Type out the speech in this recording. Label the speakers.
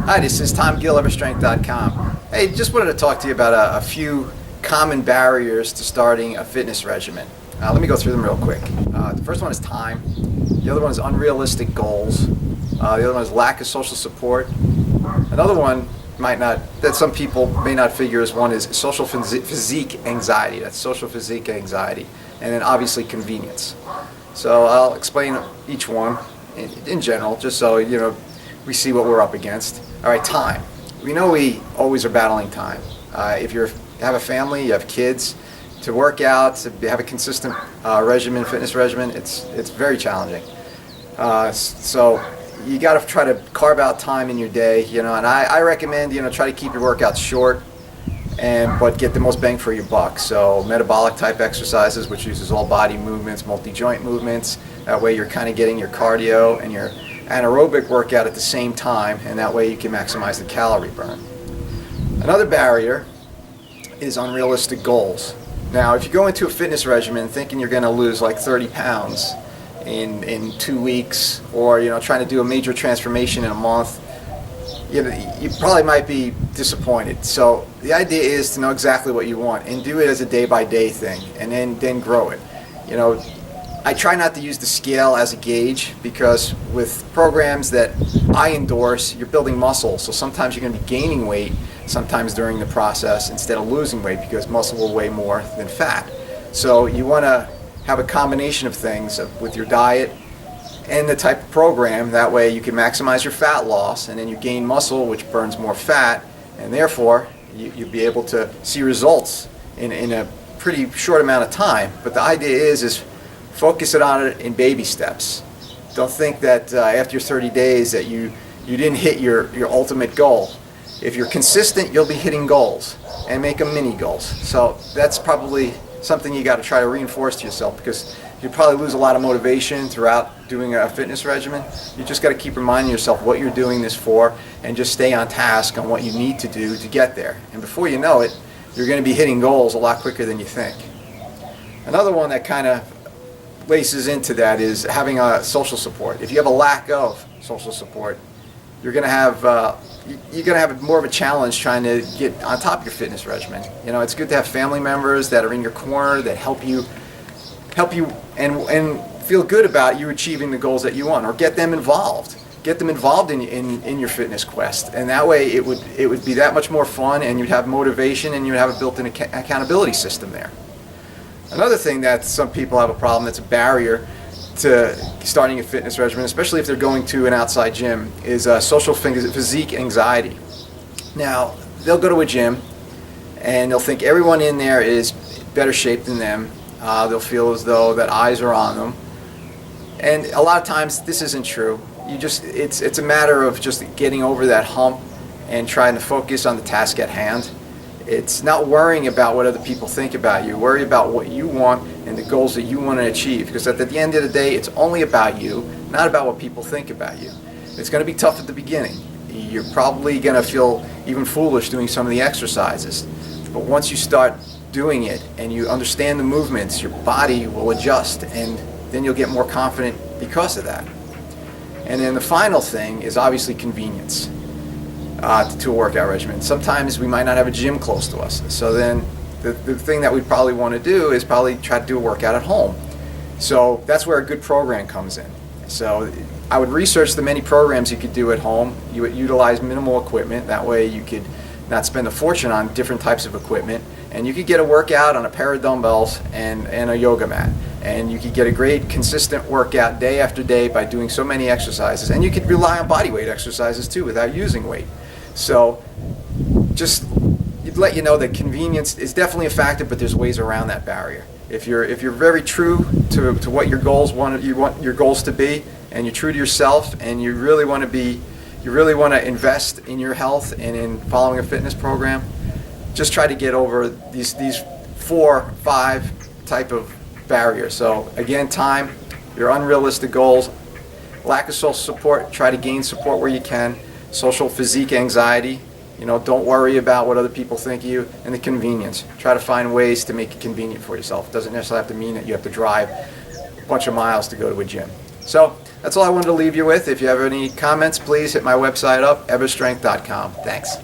Speaker 1: Hi, this is Tom Gill, EverStrength.com. Hey, just wanted to talk to you about a few common barriers to starting a fitness regimen. Let me go through them real quick. The first one is time. The other one is unrealistic goals. The other one is lack of social support. Another one that some people may not figure as one is social physique anxiety. That's social physique anxiety. And then obviously convenience. So I'll explain each one in general, just so we see what we're up against. All right, time. We know we always are battling time. If you have a family, you have kids, to work out, to have a consistent fitness regimen, it's very challenging. So you got to try to carve out time in your day, and I recommend, try to keep your workouts short, but get the most bang for your buck. So metabolic type exercises, which uses all body movements, multi-joint movements. That way you're kind of getting your cardio and your anaerobic workout at the same time, and that way you can maximize the calorie burn. Another barrier is unrealistic goals. Now, if you go into a fitness regimen thinking you're going to lose like 30 pounds in 2 weeks, or trying to do a major transformation in a month, you probably might be disappointed. So the idea is to know exactly what you want and do it as a day-by-day thing, and then grow it. I try not to use the scale as a gauge, because with programs that I endorse, you're building muscle. So sometimes you're going to be gaining weight sometimes during the process instead of losing weight, because muscle will weigh more than fat. So you want to have a combination of things with your diet and the type of program. That way you can maximize your fat loss, and then you gain muscle, which burns more fat, and therefore you'll be able to see results in a pretty short amount of time. But the idea is focus on it in baby steps. Don't think that after your 30 days that you didn't hit your ultimate goal. If you're consistent, you'll be hitting goals, and make them mini goals. So that's probably something you got to try to reinforce to yourself, because you probably lose a lot of motivation throughout doing a fitness regimen. You just got to keep reminding yourself what you're doing this for, and just stay on task on what you need to do to get there. And before you know it, you're going to be hitting goals a lot quicker than you think. Another one that kind of laces into that is having a social support. If you have a lack of social support, you're going to have more of a challenge trying to get on top of your fitness regimen. It's good to have family members that are in your corner, that help you and feel good about you achieving the goals that you want, or get them involved. Get them involved in your fitness quest, and that way it would be that much more fun, and you'd have motivation, and you'd have a built-in accountability system there. Another thing that some people have a problem, that's a barrier to starting a fitness regimen, especially if they're going to an outside gym, is social physique anxiety. Now, they'll go to a gym and they'll think everyone in there is better shape than them. They'll feel as though that eyes are on them. And a lot of times this isn't true. It's a matter of just getting over that hump and trying to focus on the task at hand. It's not worrying about what other people think about you. Worry about what you want and the goals that you want to achieve, because at the end of the day, it's only about you, not about what people think about you. It's going to be tough at the beginning. You're probably going to feel even foolish doing some of the exercises. But once you start doing it and you understand the movements, your body will adjust, and then you'll get more confident because of that. And then the final thing is obviously convenience. To a workout regimen. Sometimes we might not have a gym close to us, so then the thing that we probably want to do is probably try to do a workout at home. So that's where a good program comes in. So I would research the many programs you could do at home. You would utilize minimal equipment. That way you could not spend a fortune on different types of equipment, and you could get a workout on a pair of dumbbells and a yoga mat. And you could get a great consistent workout day after day by doing so many exercises. And you could rely on body weight exercises too without using weight. So just let you know that convenience is definitely a factor, but there's ways around that barrier. If you're very true to what your goals you want your goals to be, and you're true to yourself, and you really want to invest in your health and in following a fitness program, just try to get over these 4 or 5 type of barriers. So again, time, your unrealistic goals, lack of social support, try to gain support where you can. Social physique anxiety, don't worry about what other people think of you, and the convenience. Try to find ways to make it convenient for yourself. It doesn't necessarily have to mean that you have to drive a bunch of miles to go to a gym. So that's all I wanted to leave you with. If you have any comments, please hit my website up, everstrength.com. Thanks.